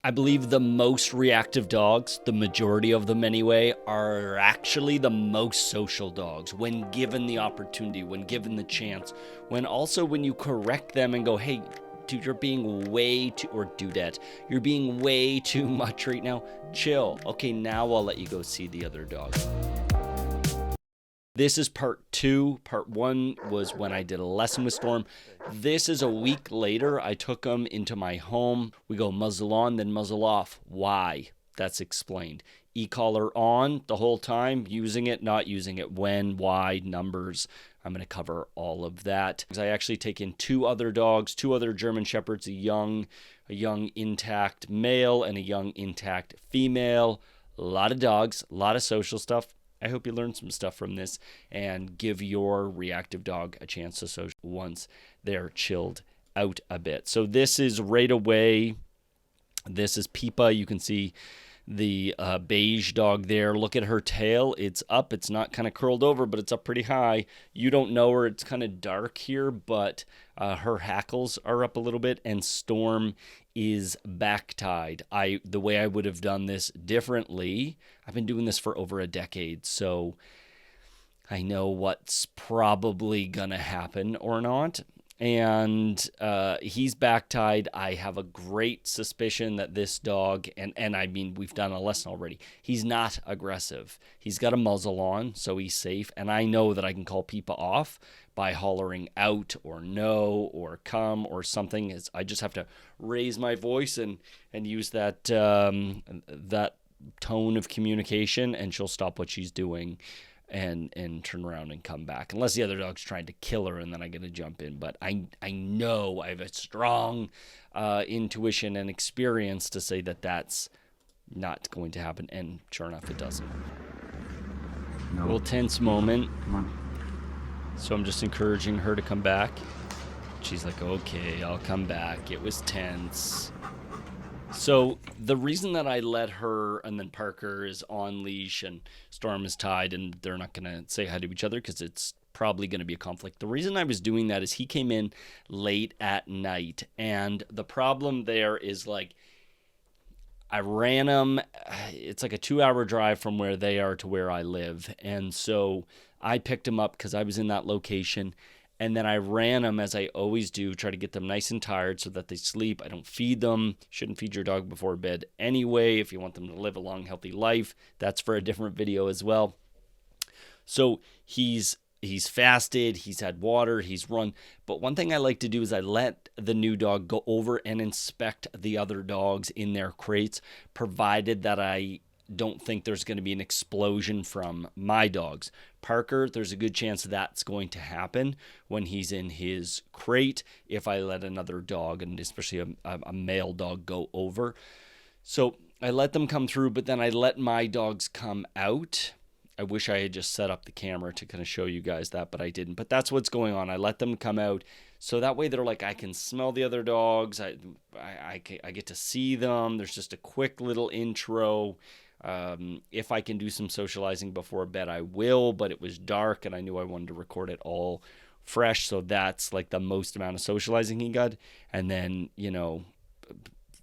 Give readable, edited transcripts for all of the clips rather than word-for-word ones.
I believe the most reactive dogs, the majority of them anyway, are actually the most social dogs when given the opportunity, when given the chance, when you correct them and go, hey, dude, you're being way too, or dudette, you're being way too much right now. Chill. Okay, now I'll let you go see the other dog. This is part 2. Part 1 was when I did a lesson with Storm. This is a week later. I took him into my home. We go muzzle on, then muzzle off. Why? That's explained. Ecollar on the whole time, using it, not using it, when, why, numbers. I'm going to cover all of that. I actually take in 2 other dogs, 2 other German Shepherds, a young intact male and a young intact female. A lot of dogs, a lot of social stuff. I hope you learned some stuff from this and give your reactive dog a chance to social once they're chilled out a bit. So this is right away. This is Peepa. You can see the beige dog there. Look at her tail. It's up. It's not kind of curled over, but it's up pretty high. You don't know her. It's kind of dark here, but her hackles are up a little bit, and Storm is back tied. The way I would have done this differently, I've been doing this for over a decade, so I know what's probably gonna happen or not. And he's back tied. I have a great suspicion that this dog, and I mean, we've done a lesson already, he's not aggressive. He's got a muzzle on, so he's safe, and I know that I can call Peepa off by hollering out or no or come or something. I just have to raise my voice and use that that tone of communication, and she'll stop what she's doing and turn around and come back, unless the other dog's trying to kill her, and then I get to jump in. But I know I have a strong intuition and experience to say that that's not going to happen, and sure enough, it doesn't. No. A little tense moment. Come on. So I'm just encouraging her to come back. She's like, okay, I'll come back. It was tense. So the reason that I let her, and then Parker is on leash and Storm is tied, and they're not going to say hi to each other because it's probably going to be a conflict. The reason I was doing that is he came in late at night, and the problem there is, like, I ran him. It's like a 2-hour drive from where they are to where I live, and so I picked him up because I was in that location. And then I ran them, as I always do, try to get them nice and tired so that they sleep. I don't feed them. Shouldn't feed your dog before bed anyway if you want them to live a long, healthy life. That's for a different video as well. So he's fasted, he's had water, he's run. But one thing I like to do is I let the new dog go over and inspect the other dogs in their crates, provided that I don't think there's going to be an explosion from my dogs. Parker, there's a good chance that's going to happen when he's in his crate if I let another dog, and especially a male dog, go over. So I let them come through, but then I let my dogs come out. I wish I had just set up the camera to kind of show you guys that, but I didn't. But that's what's going on. I let them come out, so that way they're like, I can smell the other dogs. I get to see them. There's just a quick little intro. If I can do some socializing before bed, I will, but it was dark and I knew I wanted to record it all fresh. So that's like the most amount of socializing he got. And then,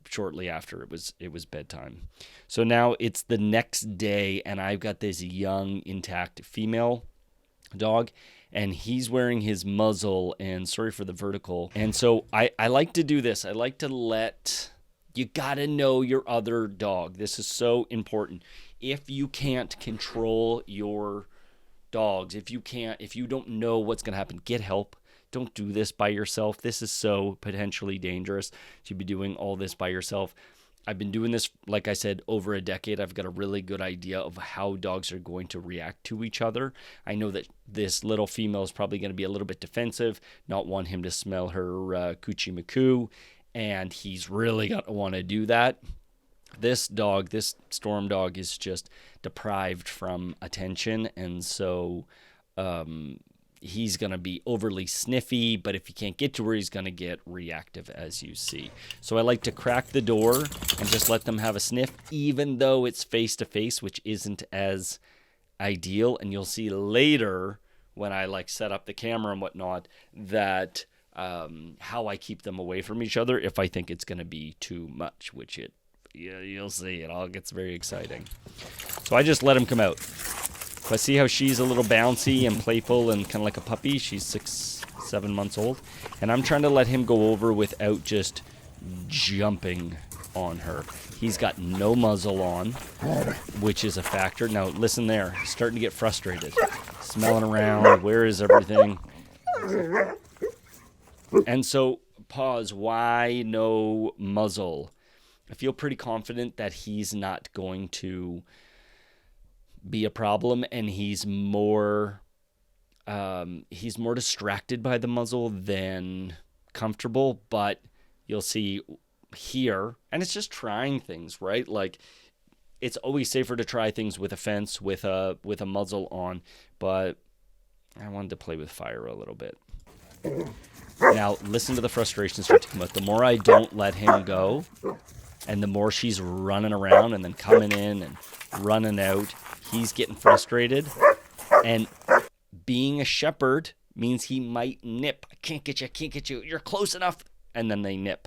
shortly after it was bedtime. So now it's the next day, and I've got this young intact female dog, and he's wearing his muzzle, and sorry for the vertical. And so I like to do this. I like to you gotta know your other dog. This is so important. If you can't control your dogs, if you don't know what's gonna happen, get help. Don't do this by yourself. This is so potentially dangerous to be doing all this by yourself. I've been doing this, like I said, over a decade. I've got a really good idea of how dogs are going to react to each other. I know that this little female is probably going to be a little bit defensive, not want him to smell her coochie macoo, and he's really going to want to do that. This dog, this Storm dog, is just deprived from attention, and so he's going to be overly sniffy, but if you can't get to her, he's going to get reactive, as you see. So I like to crack the door and just let them have a sniff, even though it's face-to-face, which isn't as ideal. And you'll see later when I set up the camera and whatnot that how I keep them away from each other if I think it's going to be too much, which it Yeah, you'll see. It all gets very exciting. So I just let him come out. But see how she's a little bouncy and playful and kind of like a puppy? She's 6, 7 months old. And I'm trying to let him go over without just jumping on her. He's got no muzzle on, which is a factor. Now, listen there. He's starting to get frustrated. Smelling around. Where is everything? And so, pause. Why no muzzle? I feel pretty confident that he's not going to be a problem, and he's more distracted by the muzzle than comfortable. But you'll see here, and it's just trying things, right? Like, it's always safer to try things with a fence with a muzzle on, but I wanted to play with fire a little bit. Now listen to the frustration start to come out. The more I don't let him go, and the more she's running around and then coming in and running out, he's getting frustrated. And being a shepherd means he might nip. I can't get you. You're close enough. And then they nip.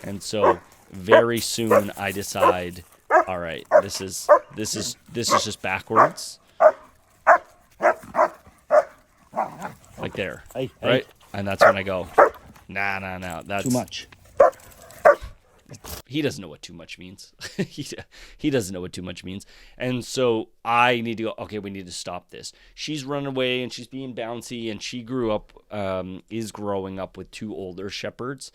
And so very soon I decide, all right, this is just backwards. Like there. Hey. Right? And that's when I go, nah. That's too much. He doesn't know what too much means. He doesn't know what too much means. And so I need to go, okay, we need to stop this. She's run away and she's being bouncy, and she is growing up with 2 older shepherds.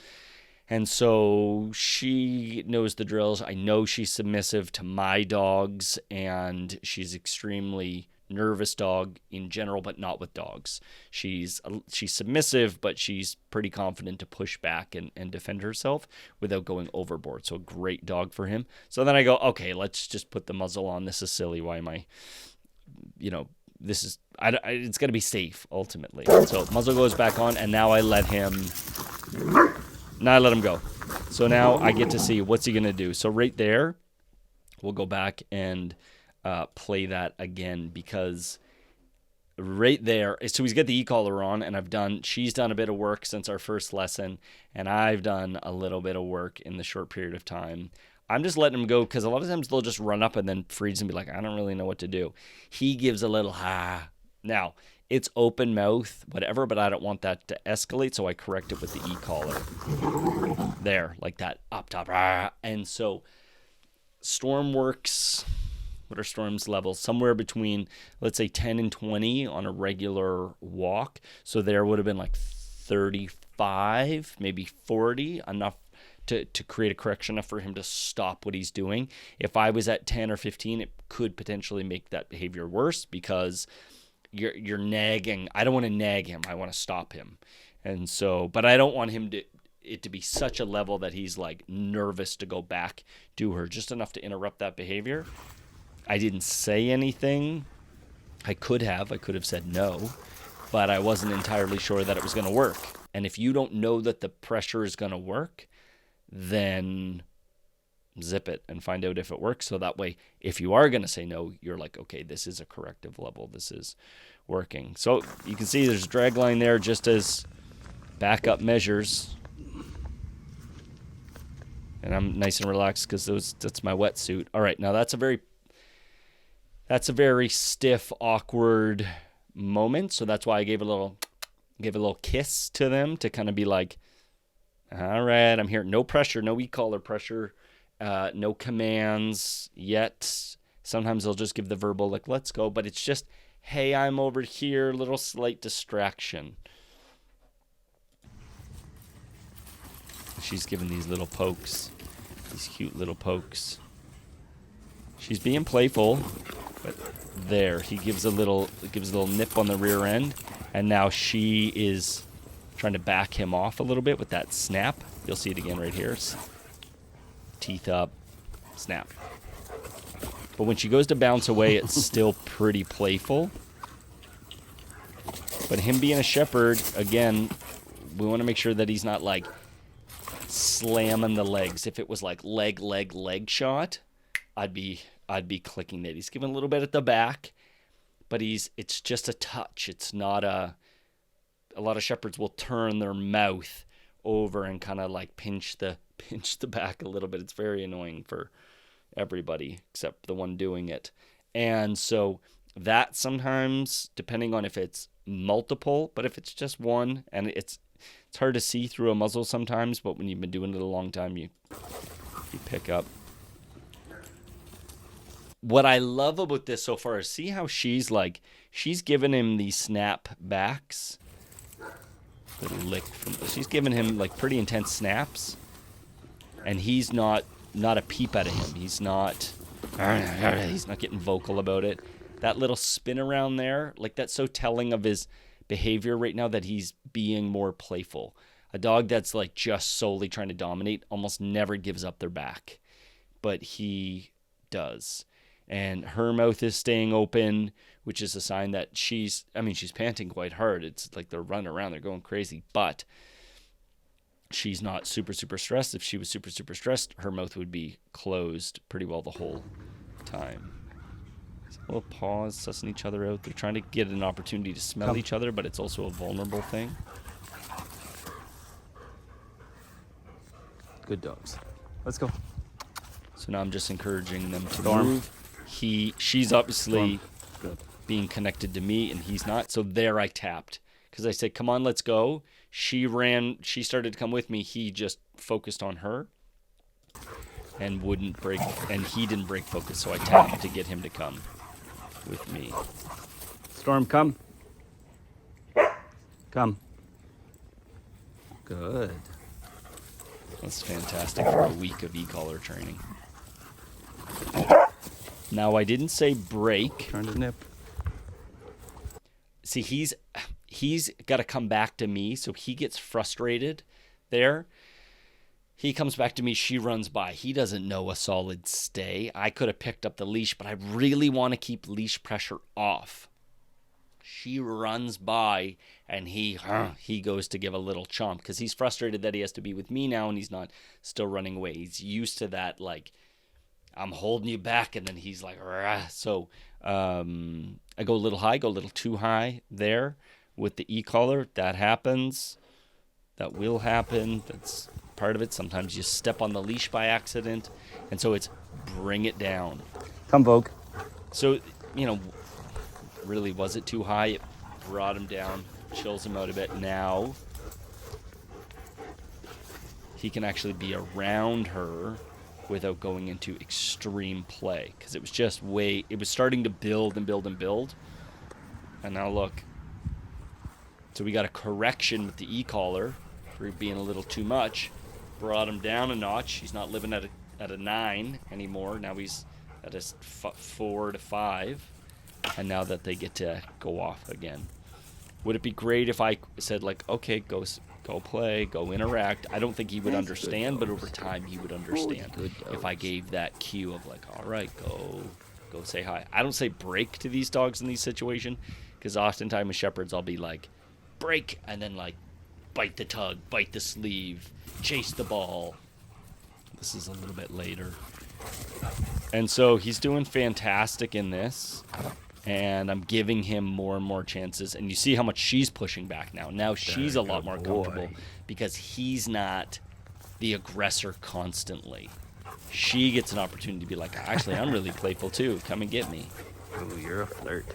And so she knows the drills. I know she's submissive to my dogs, and she's extremely nervous dog in general, but not with dogs. She's submissive, but she's pretty confident to push back and defend herself without going overboard. So a great dog for him. So then I go, okay, let's just put the muzzle on. This is silly. Why am I, it's going to be safe ultimately. So muzzle goes back on, and now I let him go. So now I get to see what's he going to do. So right there, we'll go back and play that again, because right there, so he's got the e-collar on, and she's done a bit of work since our first lesson, and I've done a little bit of work in the short period of time. I'm just letting him go, because a lot of times they'll just run up and then freeze and be like, I don't really know what to do. He gives a little ha. Now, it's open mouth, whatever, but I don't want that to escalate, so I correct it with the e-collar. There, like that, up top. And so Storm works. What are Storm's levels? Somewhere between, let's say, 10 and 20 on a regular walk. So there would have been like 35, maybe 40, enough to create a correction enough for him to stop what he's doing. If I was at 10 or 15, it could potentially make that behavior worse, because you're nagging. I don't want to nag him. I want to stop him. And so, but I don't want it to be such a level that he's like nervous to go back to her, just enough to interrupt that behavior. I didn't say anything. I could have said no, but I wasn't entirely sure that it was going to work. And if you don't know that the pressure is going to work, then zip it and find out if it works. So that way, if you are going to say no, you're like, okay, this is a corrective level. This is working. So you can see there's a drag line there just as backup measures. And I'm nice and relaxed because that's my wetsuit. All right, now that's a very stiff, awkward moment. So that's why I gave a little kiss to them to kind of be like, all right, I'm here. No pressure, no e-collar pressure, no commands yet. Sometimes they'll just give the verbal, like, let's go. But it's just, hey, I'm over here, little slight distraction. She's giving these little pokes, these cute little pokes. She's being playful. But there, he gives a little nip on the rear end, and now she is trying to back him off a little bit with that snap. You'll see it again right here. Teeth up, snap. But when she goes to bounce away, it's still pretty playful. But him being a shepherd, again, we want to make sure that he's not like slamming the legs. If it was like leg shot, I'd be clicking it. He's giving a little bit at the back, but it's just a touch. It's not a lot of shepherds will turn their mouth over and kind of like pinch the back a little bit. It's very annoying everybody except the one doing it. And so that sometimes, depending on if it's multiple, but if it's just one, and it's hard to see through a muzzle sometimes, but when you've been doing it a long time, you pick up. What I love about this so far is see how she's giving him these snap backs. Little lick from, she's giving him like pretty intense snaps, and he's not a peep out of him. He's not getting vocal about it. That little spin around there, like that's so telling of his behavior right now, that he's being more playful. A dog that's like just solely trying to dominate almost never gives up their back, but he does. And her mouth is staying open, which is a sign that she's panting quite hard. It's like they're running around, they're going crazy, but she's not super, super stressed. If she was super, super stressed, her mouth would be closed pretty well the whole time. A little pause, sussing each other out. They're trying to get an opportunity to smell each other, but it's also a vulnerable thing. Good dogs. Let's go. So now I'm just encouraging them to move. She's obviously being connected to me, and he's not. So there I tapped, because I said, come on, let's go. She started to come with me. He just focused on her and wouldn't break, and he didn't break focus. So I tapped to get him to come with me. Storm, come. Come. Good. That's fantastic for a week of e-collar training. Now, I didn't say break. Turn to nip. See, he's got to come back to me, so he gets frustrated there. He comes back to me, she runs by. He doesn't know a solid stay. I could have picked up the leash, but I really want to keep leash pressure off. She runs by, and he goes to give a little chomp, because he's frustrated that he has to be with me now, and he's not still running away. He's used to that, like, I'm holding you back, and then he's like, rah. So I go a little high, go a little too high there with the e-collar. That happens. That will happen. That's part of it. Sometimes you step on the leash by accident, and so it's bring it down. Come, Vogue. So, really, was it too high? It brought him down, chills him out a bit. Now he can actually be around her without going into extreme play, because it was just it was starting to build and build and build. And now look. So we got a correction with the e-collar for being a little too much. Brought him down a notch. He's not living at a 9 anymore. Now he's at a 4 to 5. And now that they get to go off again. Would it be great if I said, like, okay, go play, go interact? I don't think he would understand, but over time he would understand if I gave that cue of, like, all right, go say hi. I don't say break to these dogs in these situations, because oftentimes with shepherds I'll be like, break, and then, like, bite the tug, bite the sleeve, chase the ball. This is a little bit later. And so he's doing fantastic in this. And I'm giving him more and more chances. And you see how much she's pushing back now. Now she's a lot more comfortable, because he's not the aggressor constantly. She gets an opportunity to be like, actually, I'm really playful too. Come and get me. Oh, you're a flirt.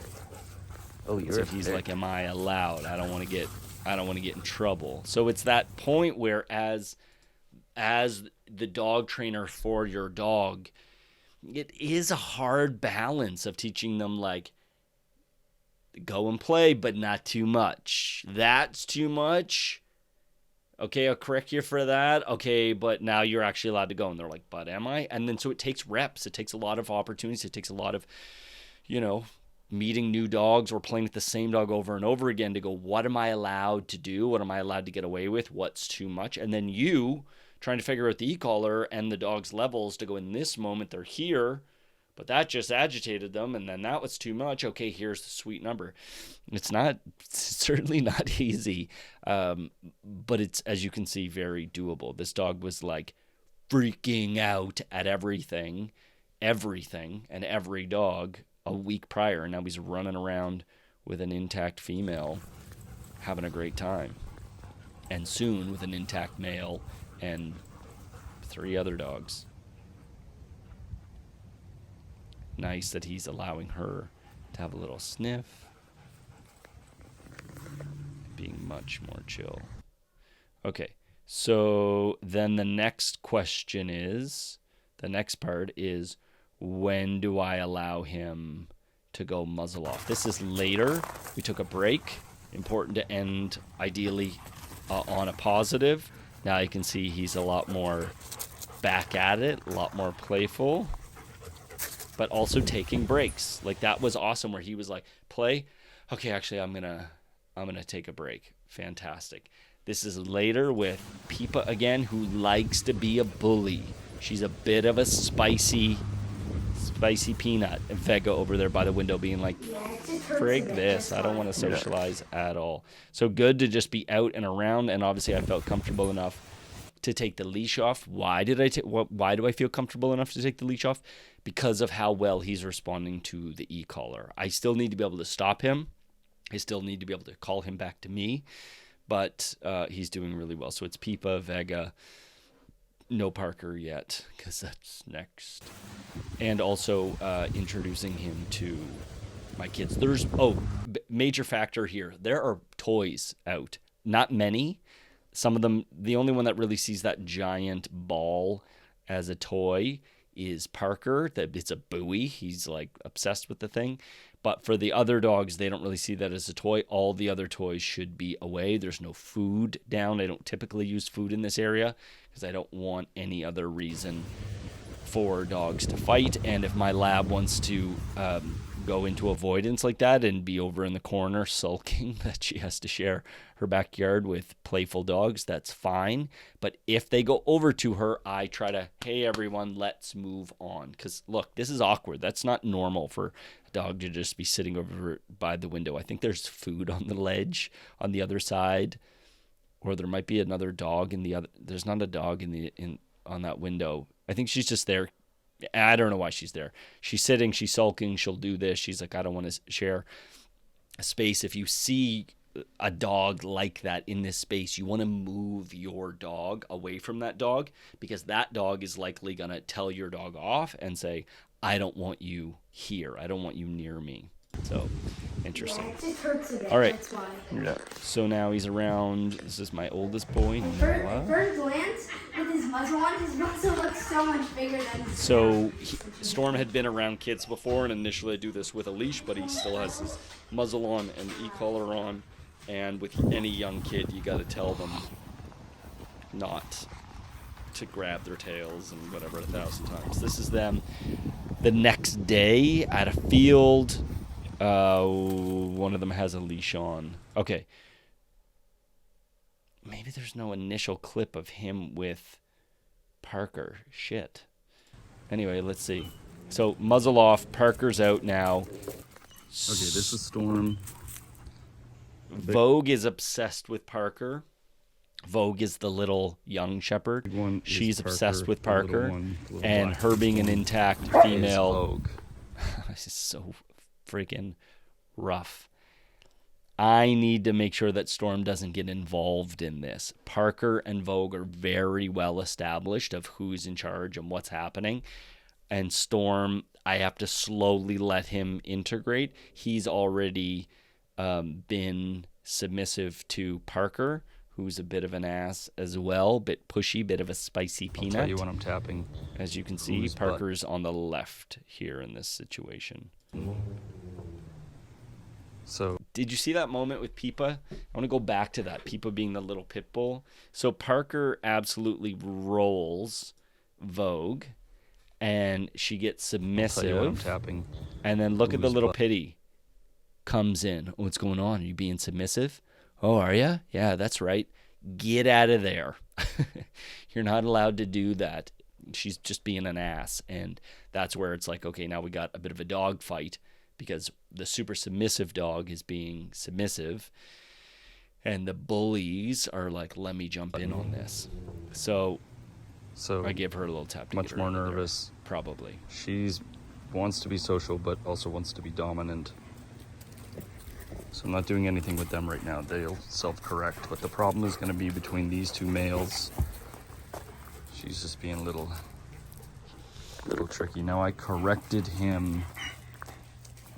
Oh, you're So a he's flirt. like, am I allowed? I don't want to get in trouble. So it's that point where as the dog trainer for your dog, it is a hard balance of teaching them, like, go and play, but not too much. That's too much. Okay, I'll correct you for that. Okay, but now you're actually allowed to go. And they're like, but am I? And then so it takes reps. It takes a lot of opportunities. It takes a lot of, meeting new dogs or playing with the same dog over and over again to go, what am I allowed to do? What am I allowed to get away with? What's too much? And then you trying to figure out the e-collar and the dog's levels to go, in this moment they're here, but that just agitated them, and then that was too much. Okay, here's the sweet number. It's certainly not easy, but it's, as you can see, very doable. This dog was like freaking out at everything, and every dog a week prior, and now he's running around with an intact female, having a great time, and soon with an intact male and 3 other dogs. nice that he's allowing her to have a little sniff. Being much more chill. Okay, so then the next question is, the next part is, when do I allow him to go muzzle off? This is later. We took a break. Important to end, ideally, on a positive. Now you can see he's a lot more back at it, a lot more playful, but also taking breaks. Like, that was awesome where he was like, play. Okay, actually, I'm gonna take a break. Fantastic. This is later with Peepa again, who likes to be a bully. She's a bit of a spicy peanut. And Vega over there by the window being like, frig this. I don't want to socialize at all. So good to just be out and around. And obviously I felt comfortable enough to take the leash off. Why do I feel comfortable enough to take the leash off? Because of how well he's responding to the e-collar. I still need to be able to stop him. I still need to be able to call him back to me. But he's doing really well. So it's Peepa, Vega, no Parker yet, because that's next. And also introducing him to my kids. There's, major factor here. There are toys out. Not many. Some of them, the only one that really sees that giant ball as a toy is Parker. It's a buoy. He's like obsessed with the thing. But for the other dogs, they don't really see that as a toy. All the other toys should be away. There's no food down. I don't typically use food in this area because I don't want any other reason for dogs to fight. And if my lab wants to go into avoidance like that and be over in the corner sulking that she has to share her backyard with playful dogs, that's fine. But if they go over to her, I try to, hey, everyone, let's move on. Because, look, this is awkward. That's not normal for a dog to just be sitting over by the window. I think there's food on the ledge on the other side, or there might be another dog in the other. There's not a dog on that window. I think she's just there. I don't know why she's there. She's sitting, she's sulking, she'll do this. She's like, I don't want to share a space. If you see a dog like that in this space, you want to move your dog away from that dog, because that dog is likely going to tell your dog off and say, I don't want you here. I don't want you near me. So, interesting. Yeah, it just hurts a bit. All right. That's why. Yeah. So now he's around. This is my oldest boy, Noah. Bird lands with his muzzle on. His muzzle looks so much bigger than his So Storm had been around kids before, and initially I do this with a leash, but he still has his muzzle on and e-collar on. And with any young kid, you got to tell them not to grab their tails and whatever 1,000 times. This is them the next day at a field. One of them has a leash on. Okay. Maybe there's no initial clip of him with Parker. Shit. Anyway, let's see. So, muzzle off. Parker's out now. Okay, this is Storm. Vogue is obsessed with Parker. Vogue is the little young shepherd. She's obsessed with Parker. And her being an intact female. Vogue. This is so freaking rough. I need to make sure that Storm doesn't get involved in this. Parker and Vogue are very well established of who's in charge and what's happening. And Storm, I have to slowly let him integrate. He's already been submissive to Parker, who's a bit of an ass as well, bit pushy, bit of a spicy peanut. I'll tell you when I'm tapping. As you can see, Parker's on the left here in this situation. So, did you see that moment with Peepa? I want to go back to that. Peepa being the little pit bull. So Parker absolutely rolls Vogue, and she gets submissive. I'll tell you when I'm tapping. And then look at the little pitty comes in. What's going on? Are you being submissive? Oh, are you? Yeah, that's right. Get out of there. You're not allowed to do that. She's just being an ass. And that's where it's like, okay, now we got a bit of a dog fight because the super submissive dog is being submissive. And the bullies are like, let me jump in on this. So I give her a little tap. Much more nervous. Probably. She wants to be social, but also wants to be dominant. So I'm not doing anything with them right now. They'll self-correct. But the problem is going to be between these two males. She's just being a little A little tricky. Now I corrected him,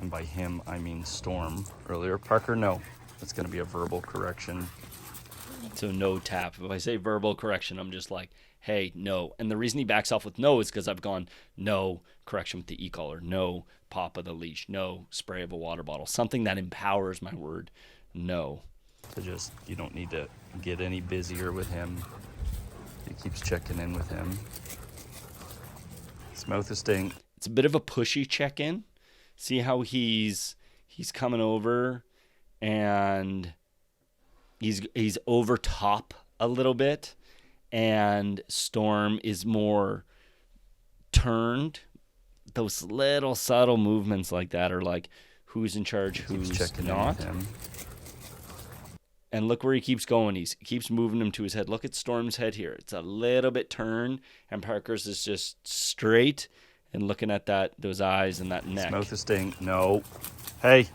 and by him I mean Storm earlier. Parker, no. It's going to be a verbal correction. So no tap. If I say verbal correction, I'm just like, hey, no. And the reason he backs off with no is because I've gone no correction with the e-collar, no pop of the leash, no spray of a water bottle, something that empowers my word no. So just, you don't need to get any busier with him. He keeps checking in with him. His mouth is staying. It's a bit of a pushy check-in. See how he's coming over and he's over top a little bit, and Storm is more turned. Those little subtle movements like that are like who's in charge, who's not. And look where he keeps going. He keeps moving him to his head. Look at Storm's head here. It's a little bit turned, and Parker's is just straight and looking at those eyes and that neck. His mouth is staying. No. Hey.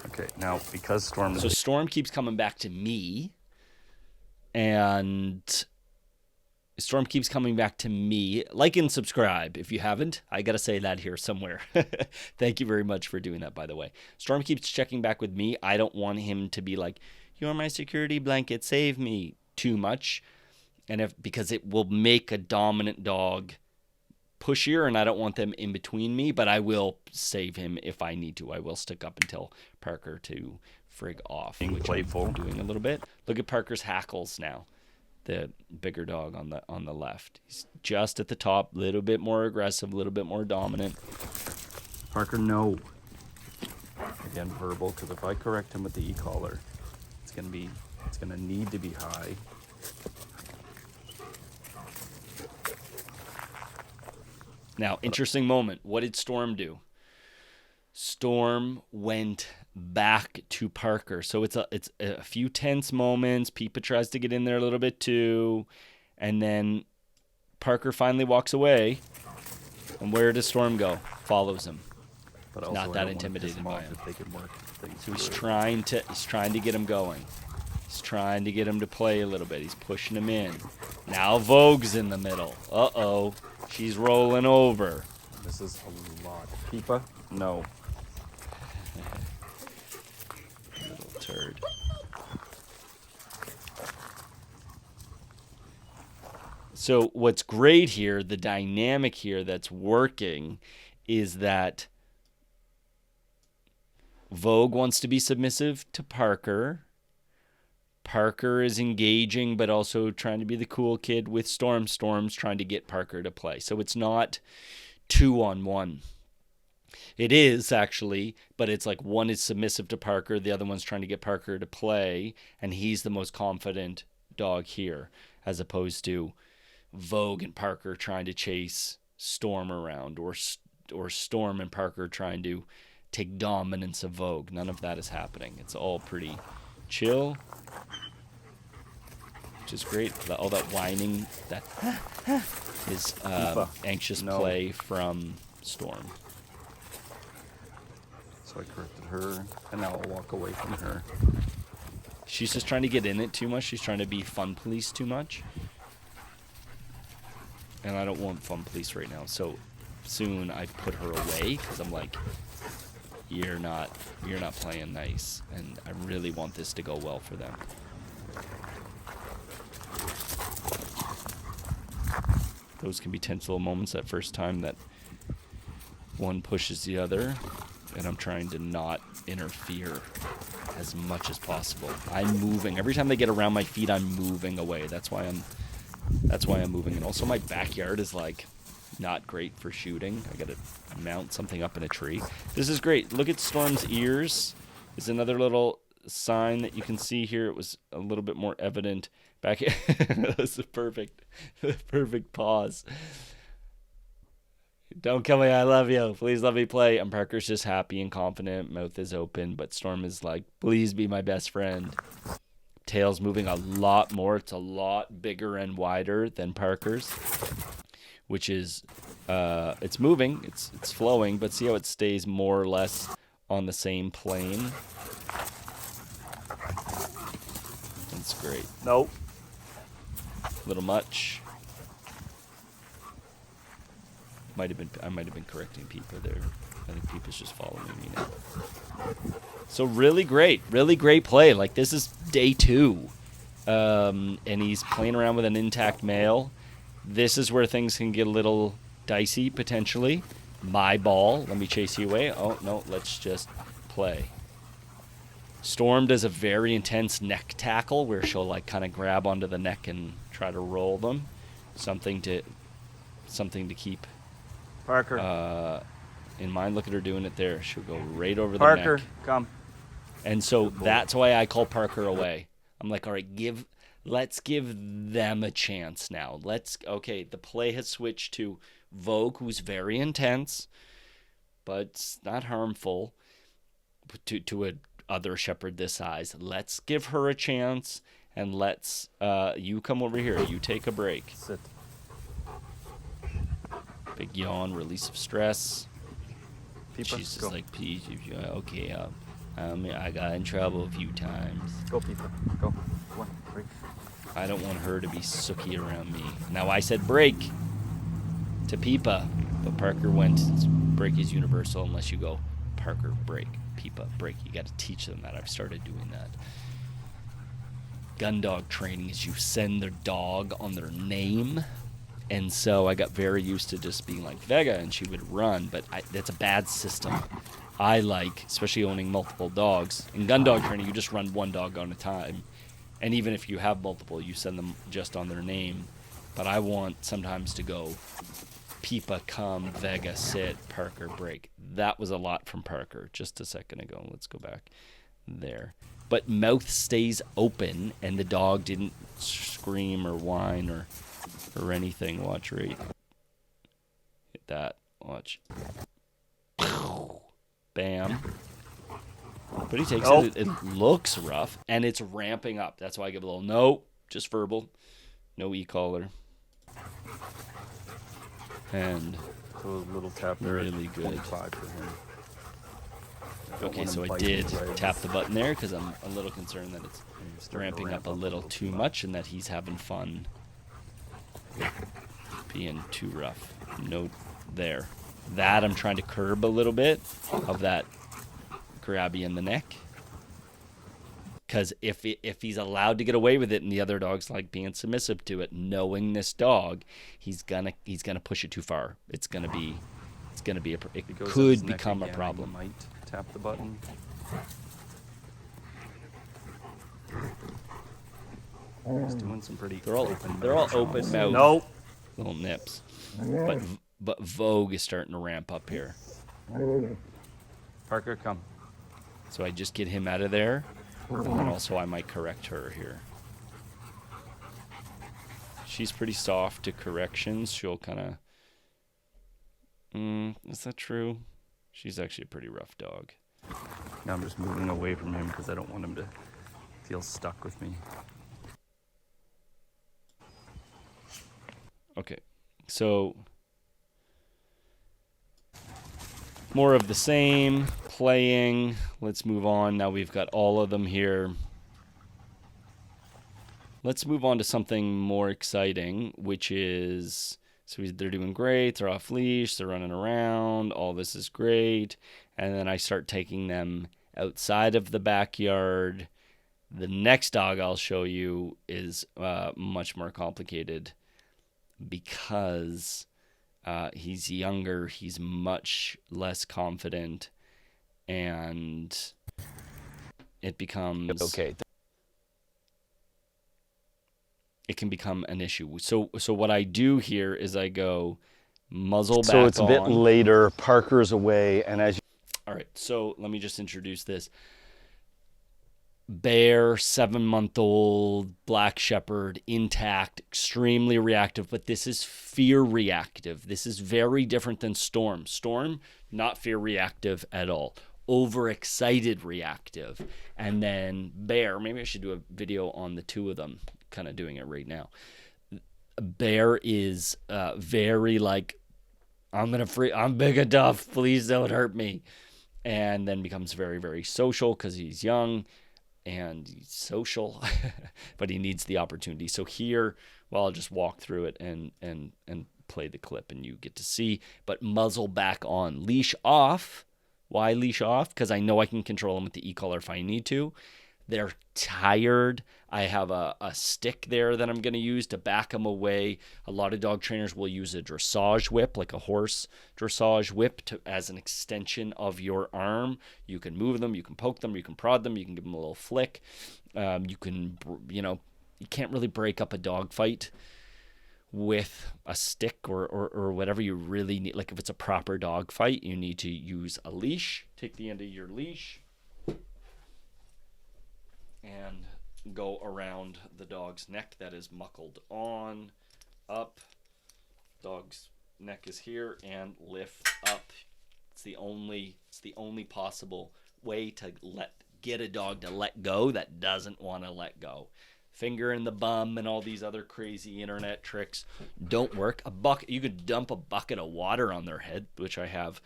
Okay, now because Storm... So Storm keeps coming back to me, and Storm keeps coming back to me. Like and subscribe if you haven't. I got to say that here somewhere. Thank you very much for doing that, by the way. Storm keeps checking back with me. I don't want him to be like, you're my security blanket, save me, too much. And because it will make a dominant dog pushier, and I don't want them in between me, but I will save him if I need to. I will stick up and tell Parker to frig off, being which playful. I'm doing a little bit. Look at Parker's hackles now. The bigger dog on the left. He's just at the top, a little bit more aggressive, a little bit more dominant. Parker, no. Again, verbal, because if I correct him with the e-collar, it's gonna need to be high. Now, interesting moment. What did Storm do? Storm went back to Parker. So it's a few tense moments. Peepa tries to get in there a little bit too. And then Parker finally walks away. And where does Storm go? Follows him. But also, not that intimidated by him. If they can work things So he's through. trying to get him going. He's trying to get him to play a little bit. He's pushing him in. Now Vogue's in the middle. Uh-oh. She's rolling over. This is a lot. Peepa, no. Little turd. So what's great here, the dynamic here that's working, is that Vogue wants to be submissive to Parker. Parker is engaging, but also trying to be the cool kid with Storm. Storm's trying to get Parker to play. So it's not 2-on-1. It is, actually, but it's like one is submissive to Parker, the other one's trying to get Parker to play, and he's the most confident dog here, as opposed to Vogue and Parker trying to chase Storm around, or Storm and Parker trying to take dominance of Vogue. None of that is happening. It's all pretty chill, which is great. All that whining, that is anxious play from Storm. So I corrected her, and now I'll walk away from her. She's just trying to get in it too much. She's trying to be fun police too much. And I don't want fun police right now. So soon I put her away because I'm like, you're not playing nice, and I really want this to go well for them. Those can be tense little moments that first time that one pushes the other, and I'm trying to not interfere as much as possible. I'm moving. Every time they get around my feet, I'm moving away. That's why I'm moving. And also my backyard is like not great for shooting. I gotta mount something up in a tree. This is great. Look at Storm's ears. Is another little sign that you can see here. It was a little bit more evident back here. That was the perfect pause. Don't kill me, I love you. Please let me play. And Parker's just happy and confident. Mouth is open, but Storm is like, please be my best friend. Tail's moving a lot more. It's a lot bigger and wider than Parker's, which is, it's moving. It's flowing, but see how it stays more or less on the same plane? That's great. Nope. A little much. I might have been correcting Peepa there. I think Peepa's just following me now. So really great play. Like, this is day 2. And he's playing around with an intact male. This is where things can get a little dicey, potentially. My ball. Let me chase you away. Oh, no, let's just play. Storm does a very intense neck tackle where she'll, like, kind of grab onto the neck and try to roll them. Something to keep Parker. in mind. Look at her doing it there. She'll go right over the Parker, neck. come. And so that's why I call Parker away. I'm like, all right, let's give them a chance now. Okay, the play has switched to Vogue, who's very intense, but not harmful to a other shepherd this size. Let's give her a chance, and let's you come over here. You take a break. Sit. Big yawn, release of stress. Peepa, She's just go. like, okay, I got in trouble a few times. Go, Peepa. Go. One, break. I don't want her to be sooky around me. Now, I said break to Peepa, but Parker went, break is universal unless you go, Parker, break, Peepa, break. You got to teach them that. I've started doing that. Gun dog training is you send their dog on their name. And so I got very used to just being like Vega, and she would run, but that's a bad system. I like, especially owning multiple dogs. In gun dog training, you just run one dog at a time. And even if you have multiple, you send them just on their name. But I want sometimes to go, Peepa, come, Vega, sit, Parker, break. That was a lot from Parker just a second ago. Let's go back there. But mouth stays open, and the dog didn't scream or whine or anything. Watch, right? Hit that. Watch. Bam. But he takes it. It looks rough, and it's ramping up. That's why I give a little no, just verbal. No Ecollar. And So a little tap there. really good. 5 for him. Okay, so I did tap the button there because I'm a little concerned that it's ramping up a little too much and that he's having fun being too rough. No, there. That I'm trying to curb a little bit of that grabby in the neck. Because if he's allowed to get away with it and the other dog's like being submissive to it, knowing this dog, he's gonna push it too far. It could become a problem. Might tap the button. He's doing some pretty. They're all open mouth. Nope. Little nips. But Vogue is starting to ramp up here. Parker, come. So I just get him out of there. And also I might correct her here. She's pretty soft to corrections. She'll kind of... is that true? She's actually a pretty rough dog. Now I'm just moving away from him because I don't want him to feel stuck with me. Okay, so more of the same, playing. Let's move on. Now we've got all of them here. Let's move on to something more exciting, which is, so they're doing great. They're off leash. They're running around. All this is great. And then I start taking them outside of the backyard. The next dog I'll show you is much more complicated because he's younger, he's much less confident, and it becomes Okay. It can become an issue. So what I do here is I go muzzle back So it's a bit on. later, Parker's away, and as you... All right, so let me just introduce this. Bear, 7-month-old, black shepherd, intact, extremely reactive, but this is fear reactive. This is very different than Storm. Storm, not fear reactive at all. Overexcited reactive. And then Bear, maybe I should do a video on the two of them, kind of doing it right now. Bear is very like, I'm big enough, please don't hurt me. And then becomes very, very social because he's young. And he's social, but he needs the opportunity. So here, well, I'll just walk through it and play the clip and you get to see. But muzzle back on. Leash off. Why leash off? Because I know I can control them with the Ecollar if I need to. They're tired. I have a stick there that I'm going to use to back them away. A lot of dog trainers will use a dressage whip, like a horse dressage whip, as an extension of your arm. You can move them, you can poke them, you can prod them, you can give them a little flick. You can't really break up a dog fight with a stick or whatever you really need. Like if it's a proper dog fight, you need to use a leash. Take the end of your leash and go around the dog's neck that is muckled on, up. Dog's neck is here, and lift up. It's the only possible way to get a dog to let go that doesn't want to let go. Finger in the bum and all these other crazy internet tricks don't work. You could dump a bucket of water on their head, which I have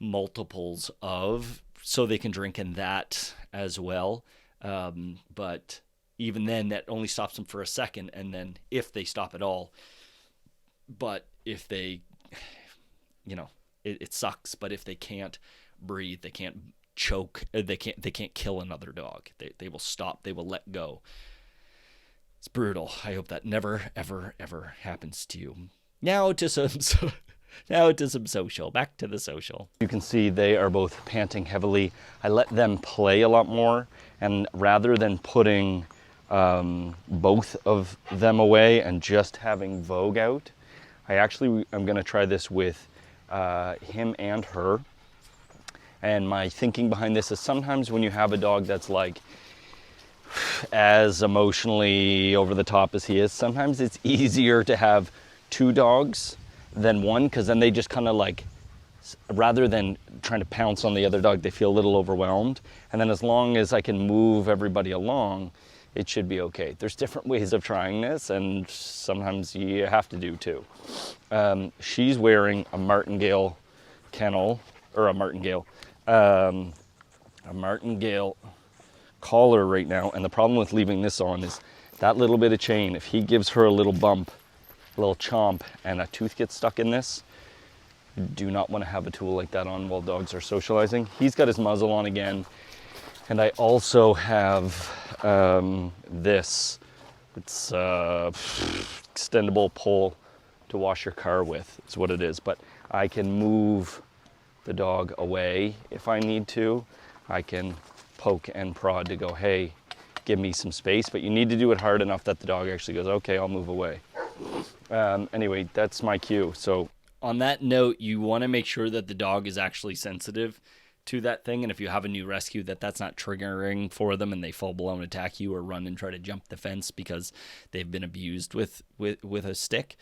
multiples of, so they can drink in that as well. But even then, that only stops them for a second, and then if they stop at all. But if they, it sucks. But if they can't breathe, they can't choke, they can't kill another dog. They will stop. They will let go. It's brutal. I hope that never, ever, ever happens to you. Now to some social. Back to the social. You can see they are both panting heavily. I let them play a lot more, and rather than putting both of them away and just having Vogue out, I'm going to try this with him and her. And my thinking behind this is sometimes when you have a dog that's like as emotionally over the top as he is, sometimes it's easier to have two dogs than one, because then they just kind of like, rather than trying to pounce on the other dog, they feel a little overwhelmed. And then as long as I can move everybody along, it should be okay. There's different ways of trying this, and sometimes you have to do two. She's wearing a martingale kennel, or a martingale collar right now, and the problem with leaving this on is that little bit of chain. If he gives her a little bump, a little chomp, and a tooth gets stuck in this, you do not want to have a tool like that on while dogs are socializing. He's got his muzzle on again, and I also have this. It's extendable pole to wash your car with. It's what it is, but I can move the dog away if I need to. I can poke and prod to go, hey, give me some space, but you need to do it hard enough that the dog actually goes, okay, I'll move away. Anyway, that's my cue. So on that note, you want to make sure that the dog is actually sensitive to that thing, and if you have a new rescue, that's not triggering for them and they full-blown attack you or run and try to jump the fence because they've been abused with a stick.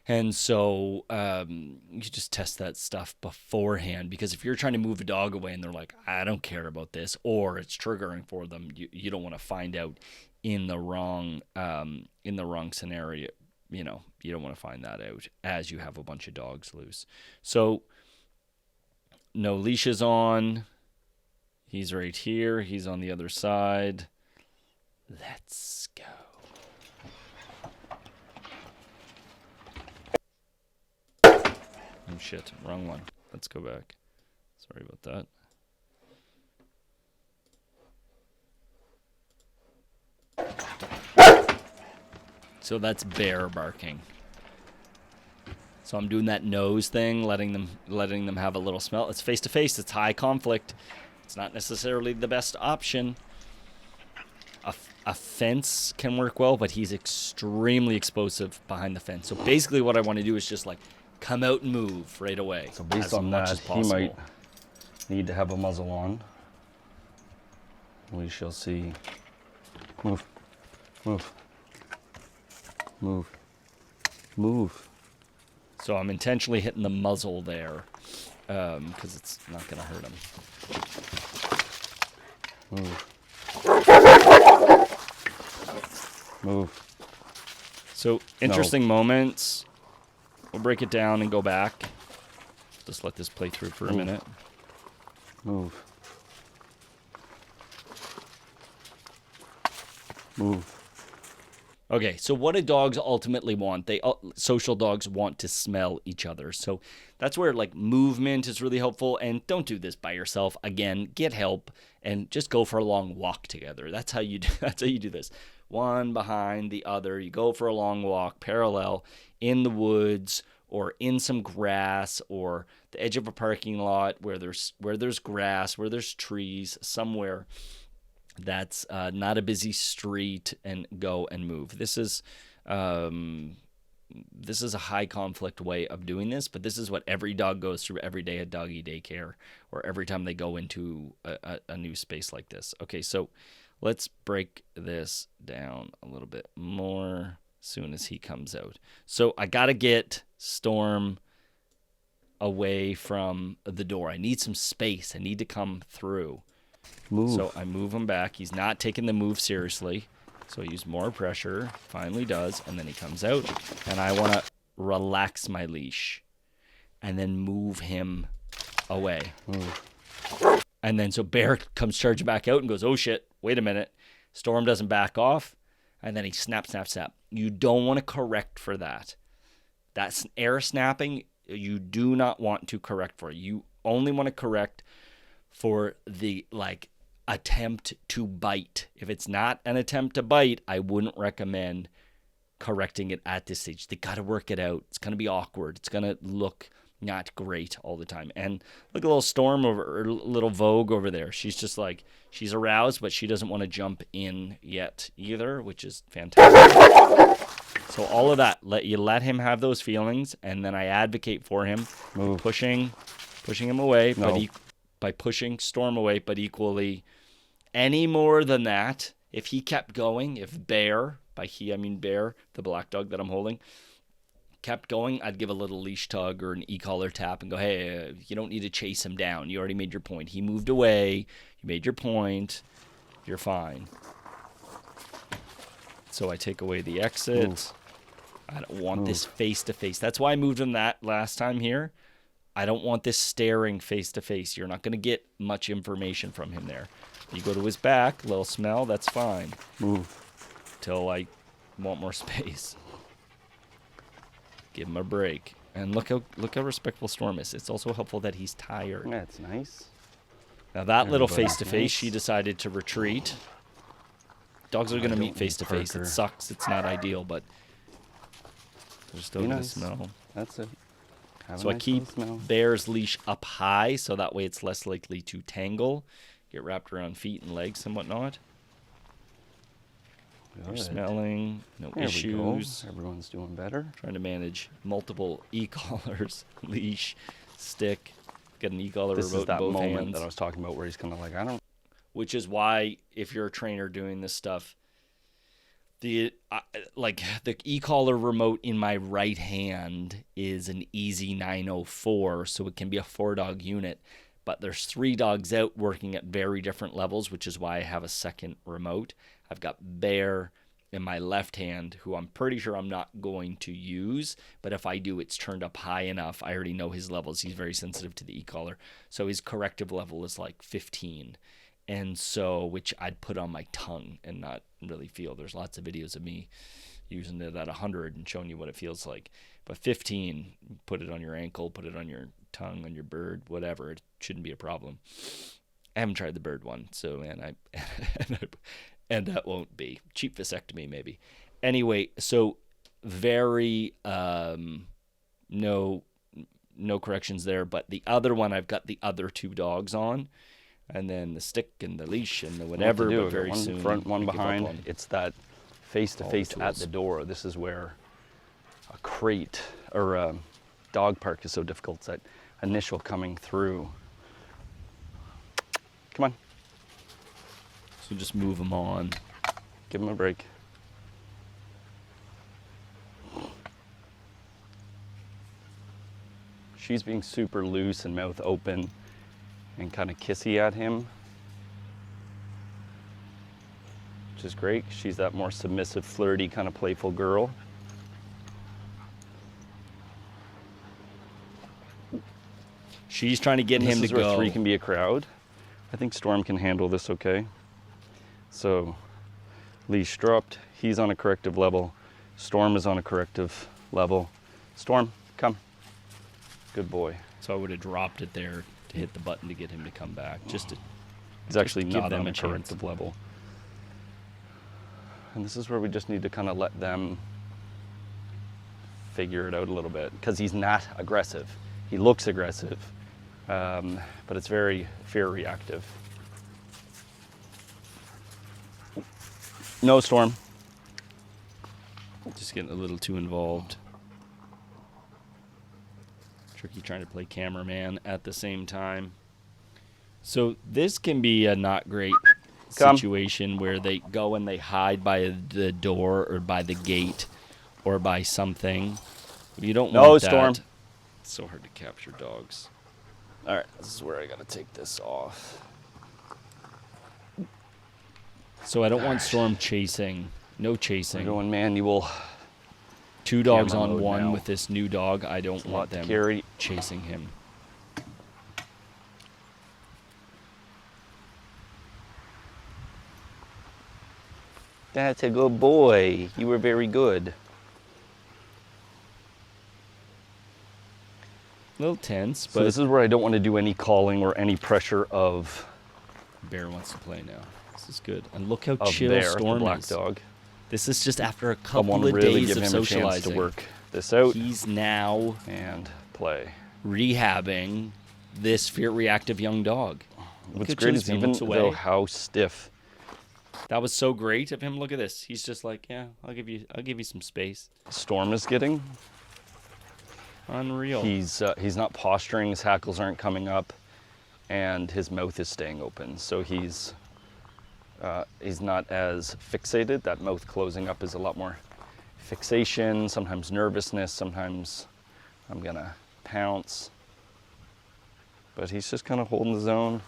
And so you just test that stuff beforehand, because if you're trying to move a dog away and they're like, I don't care about this, or it's triggering for them, you don't want to find out in the wrong scenario. You don't want to find that out as you have a bunch of dogs loose. So no leashes on. He's right here. He's on the other side. Let's go. Oh shit, wrong one. Let's go back. Sorry about that. So that's bear barking. So I'm doing that nose thing, letting them have a little smell. It's face to face. It's high conflict. It's not necessarily the best option. A fence can work well, but he's extremely explosive behind the fence. So basically what I want to do is just like come out and move right away. So based on that, he might need to have a muzzle on. We shall see. Move. Move. Move. Move. So I'm intentionally hitting the muzzle there because it's not going to hurt him. Move. Move. So interesting moments. We'll break it down and go back. Just let this play through for a minute. Move. Move. Okay, so what do dogs ultimately want? Social dogs want to smell each other. So that's where like movement is really helpful. And don't do this by yourself. Again, get help and just go for a long walk together. That's how you do. That's how you do this. One behind the other. You go for a long walk, parallel, in the woods or in some grass or the edge of a parking lot where there's grass, where there's trees, somewhere that's not a busy street, and go and move. This is a high conflict way of doing this, but this is what every dog goes through every day at doggy daycare or every time they go into a new space like this. Okay, so let's break this down a little bit more as soon as he comes out. So I got to get Storm away from the door. I need some space. I need to come through. Move. So I move him back. He's not taking the move seriously. So I use more pressure. Finally does. And then he comes out. And I want to relax my leash. And then move him away. Move. And then so Bear comes charging back out and goes, oh shit, wait a minute. Storm doesn't back off. And then he snap, snap, snap. You don't want to correct for that. That's air snapping. You do not want to correct for. You only want to correct for the like attempt to bite. If it's not an attempt to bite, I wouldn't recommend correcting it at this stage. They got to work it out. It's going to be awkward. It's going to look not great all the time. And look at little Storm over, or little Vogue over there. She's just like, she's aroused, but she doesn't want to jump in yet either, which is fantastic. So all of that, let him have those feelings, and then I advocate for him, pushing him away, but by pushing Storm away, but equally, any more than that, if he kept going, if Bear, by he I mean Bear, the black dog that I'm holding, kept going, I'd give a little leash tug or an e-collar tap and go, hey, you don't need to chase him down. You already made your point. He moved away. You made your point. You're fine. So I take away the exit. Move. I don't want this face-to-face. That's why I moved him that last time here. I don't want this staring face-to-face. You're not going to get much information from him there. You go to his back, little smell, that's fine. Move. Till I want more space. Give him a break. And look how respectful Storm is. It's also helpful that he's tired. That's nice. Now that little Everybody's face-to-face, nice. she decided to retreat. Dogs are going to meet don't face-to-face. hurt It her. sucks. It's not ideal, but they're still Be going to nice. smell. That's it. Have a So I nice keep little smell. Bear's leash up high, so that way it's less likely to tangle, get wrapped around feet and legs and whatnot. You're Good. smelling, no There issues. we go. Everyone's doing better. Trying to manage multiple e-collars, leash, stick. Get an e-collar This remote is that in both moment hands. that I was talking about where he's kind of like, I don't. Which is why, if you're a trainer doing this stuff, the e-collar remote in my right hand is an Easy 904, so it can be a 4-dog unit. But there's 3 dogs out working at very different levels, which is why I have a second remote. I've got Bear in my left hand, who I'm pretty sure I'm not going to use, but if I do, it's turned up high enough. I already know his levels. He's very sensitive to the e-collar, so his corrective level is like 15, and so which I'd put on my tongue and not really feel. There's lots of videos of me using it at 100 and showing you what it feels like, but 15, put it on your ankle, put it on your tongue, on your bird, whatever. It shouldn't be a problem. I haven't tried the bird one, so and that won't be. Cheap vasectomy, maybe. Anyway, so very no corrections there, but the other one I've got the other 2 dogs on, and then the stick and the leash and the whatever, but very one soon. front, one I give up behind. on It's that face-to-face tools. at the door. This is where a crate or a dog park is so difficult. It's that initial coming through. Come on, So just move them on. give him a break. She's being super loose and mouth open and kind of kissy at him, which is great. She's that more submissive, flirty, kind of playful girl. She's trying to get And him to this is where go. 3 can be a crowd. I think Storm can handle this okay. So Leash dropped. He's on a corrective level. Storm is on a corrective level. Storm, come. Good boy. So I would have dropped it there to hit the button to get him to come back. Just to He's actually give not them on a a chance. corrective level. And this is where we just need to kind of let them figure it out a little bit, because he's not aggressive. He looks aggressive, but it's very fear reactive. No, Storm. just getting a little too involved. Tricky trying to play cameraman at the same time. So this can be a not great situation where they go and they hide by the door or by the gate or by something. You don't want that. Storm. It's so hard to capture dogs. All right, this is where I gotta take this off. So I don't want Storm chasing. No chasing. We're going manual. 2 dogs camera on mode 1 now. with this new dog. I don't want to them carry. chasing him. That's a good boy. You were very good. A little tense, So but this is where I don't want to do any calling or any pressure of Bear wants to play now. This is good. And look how Bear, chill the Storm black is. dog. This is just after a I want couple to of really days give of him a chance socializing. to work this out He's now and play. rehabbing this fear reactive young dog. What's at great Chili's is been even looks away. though how stiff. That was so great of him. Look at this. He's just like, yeah, I'll give you some space. Storm is getting. Unreal. He's not posturing. His hackles aren't coming up, and his mouth is staying open. So he's not as fixated. That mouth closing up is a lot more fixation. Sometimes nervousness. Sometimes I'm gonna pounce. But he's just kind of holding the zone.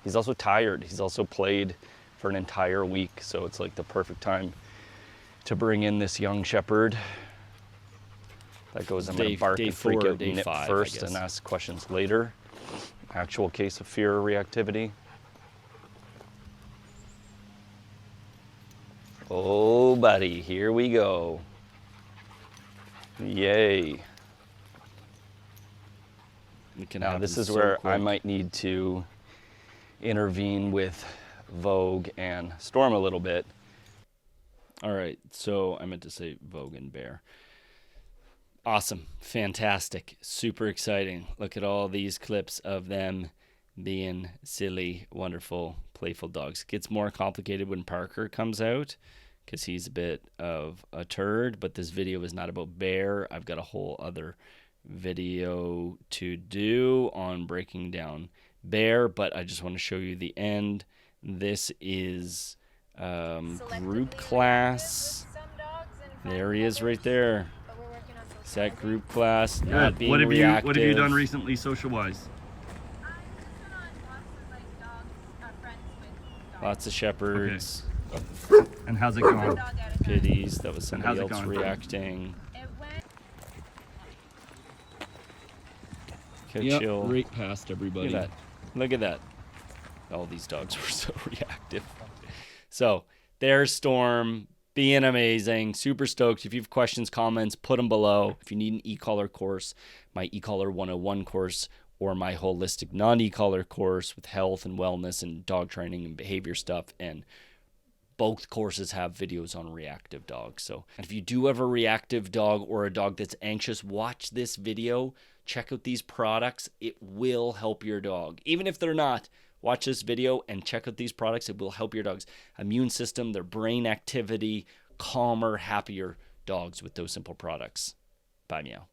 He's also tired. He's also played for an entire week, so it's like the perfect time to bring in this young shepherd. That goes, I'm going to bark day and freak 4, out day and nip 5, I first guess. and ask questions later. Actual case of fear reactivity. Oh, buddy, here we go. Yay. It can Now happen this is so where I quick. might need to intervene with Vogue and Storm a little bit. All right, so I meant to say Vogue and Bear. Awesome, fantastic, super exciting. Look at all these clips of them being silly, wonderful, playful dogs. Gets more complicated when Parker comes out because he's a bit of a turd, but this video is not about Bear. I've got a whole other video to do on breaking down Bear, but I just want to show you the end. This is group class. There he is right there. Set group class, not being reactive. What have you done recently, social-wise? Lots of shepherds, And how's it going? pitties. That was how's somebody it else going? reacting. Okay, Yep, chill. right past everybody. Look at that. Look at that. All these dogs were so reactive. So there's Storm being amazing. Super stoked. If you have questions, comments, put them below. If you need an Ecollar course, my Ecollar 101 course, or my holistic non-e-collar course with health and wellness and dog training and behavior stuff. And both courses have videos on reactive dogs. So if you do have a reactive dog or a dog that's anxious, watch this video. Check out these products. It will help your dog. Even if they're not, watch this video and check out these products. It will help your dog's immune system, their brain activity, calmer, happier dogs with those simple products. Bye, meow.